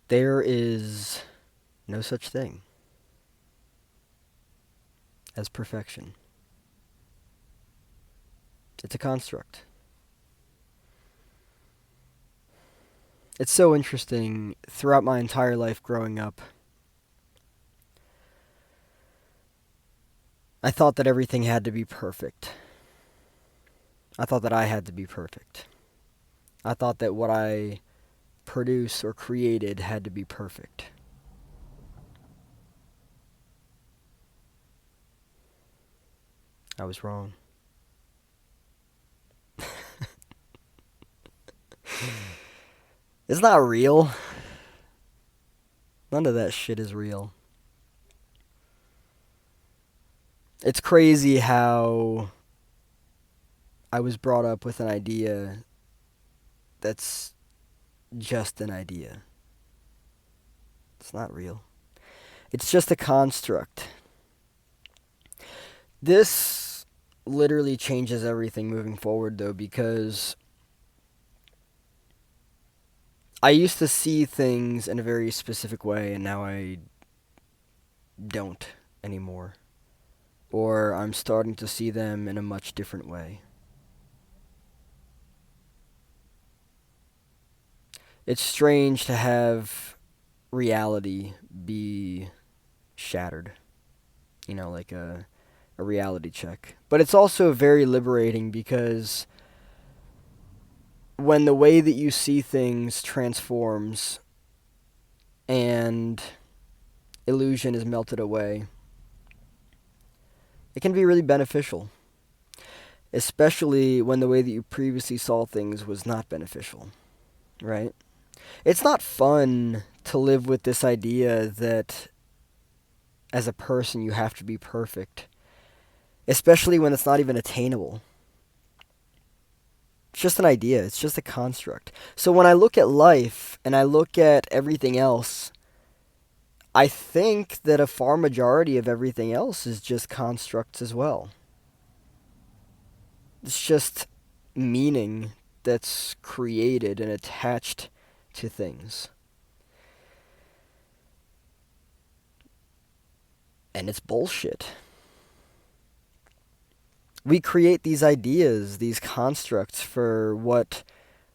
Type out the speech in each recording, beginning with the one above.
There is no such thing as perfection. It's a construct. It's so interesting. Throughout my entire life growing up, I thought that everything had to be perfect. I thought that I had to be perfect. I thought that what I produced or created had to be perfect. I was wrong. It's not real. None of that shit is real. It's crazy how I was brought up with an idea that's just an idea. It's not real. It's just a construct. This literally changes everything moving forward, though, because I used to see things in a very specific way, and now I don't anymore. Or I'm starting to see them in a much different way. It's strange to have reality be shattered, like a reality check. But it's also very liberating because when the way that you see things transforms and illusion is melted away, it can be really beneficial, especially when the way that you previously saw things was not beneficial, right? It's not fun to live with this idea that as a person you have to be perfect, especially when it's not even attainable. It's just an idea, it's just a construct. So when I look at life and I look at everything else, I think that a far majority of everything else is just constructs as well. It's just meaning that's created and attached to things. And it's bullshit. We create these ideas, these constructs for what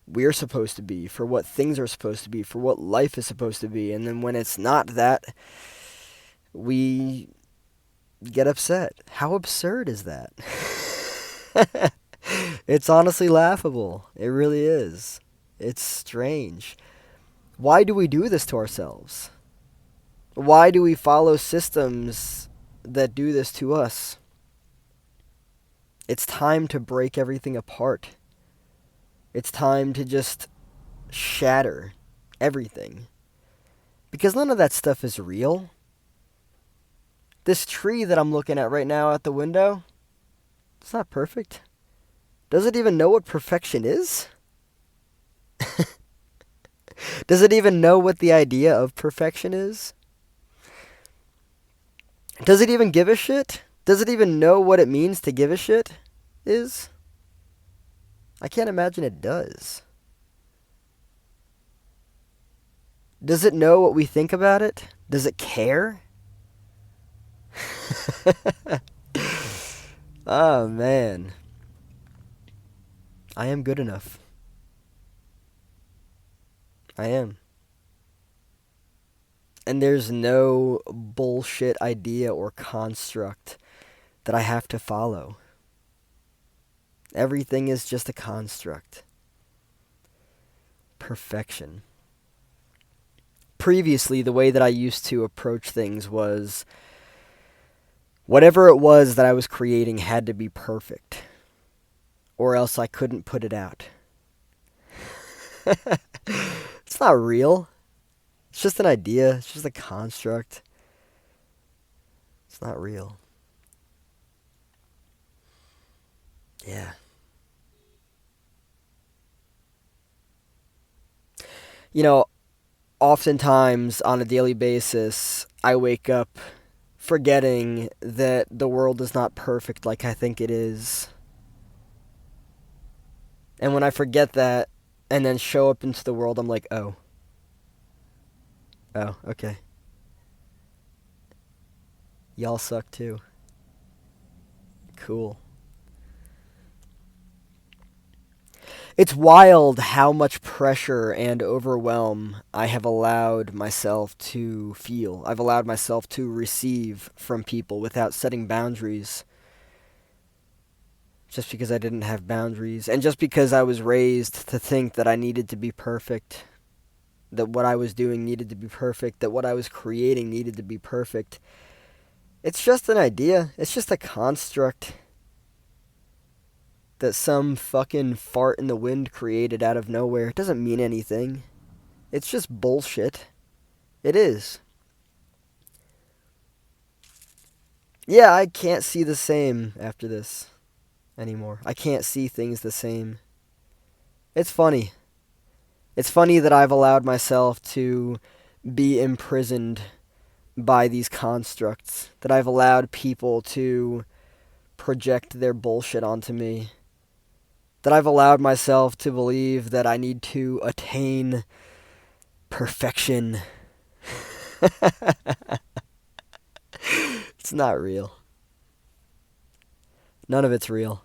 we're supposed to be, for what things are supposed to be, for what life is supposed to be. And then when it's not that, we get upset. How absurd is that? It's honestly laughable. It really is. It's strange. Why do we do this to ourselves? Why do we follow systems that do this to us? It's time to break everything apart. It's time to just shatter everything. Because none of that stuff is real. This tree that I'm looking at right now at the window, it's not perfect. Does it even know what perfection is? Does it even know what the idea of perfection is? Does it even give a shit? Does it even know what it means to give a shit is? I can't imagine it does. Does it know what we think about it? Does it care? Oh man. I am good enough. I am. And there's no bullshit idea or construct that I have to follow. Everything is just a construct. Perfection. Previously, the way that I used to approach things was whatever it was that I was creating had to be perfect, or else I couldn't put it out. It's not real. It's just an idea. It's just a construct. It's not real. Yeah. You know, oftentimes on a daily basis, I wake up forgetting that the world is not perfect like I think it is. And when I forget that and then show up into the world, I'm like, oh, Oh, okay. Y'all suck too. Cool. It's wild how much pressure and overwhelm I have allowed myself to feel. I've allowed myself to receive from people without setting boundaries. Just because I didn't have boundaries. And just because I was raised to think that I needed to be perfect. That what I was doing needed to be perfect. That what I was creating needed to be perfect. It's just an idea. It's just a construct that some fucking fart in the wind created out of nowhere. It doesn't mean anything. It's just bullshit. It is. Yeah, I can't see the same after this anymore. I can't see things the same. It's funny. It's funny that I've allowed myself to be imprisoned by these constructs. That I've allowed people to project their bullshit onto me. That I've allowed myself to believe that I need to attain perfection. It's not real. None of it's real.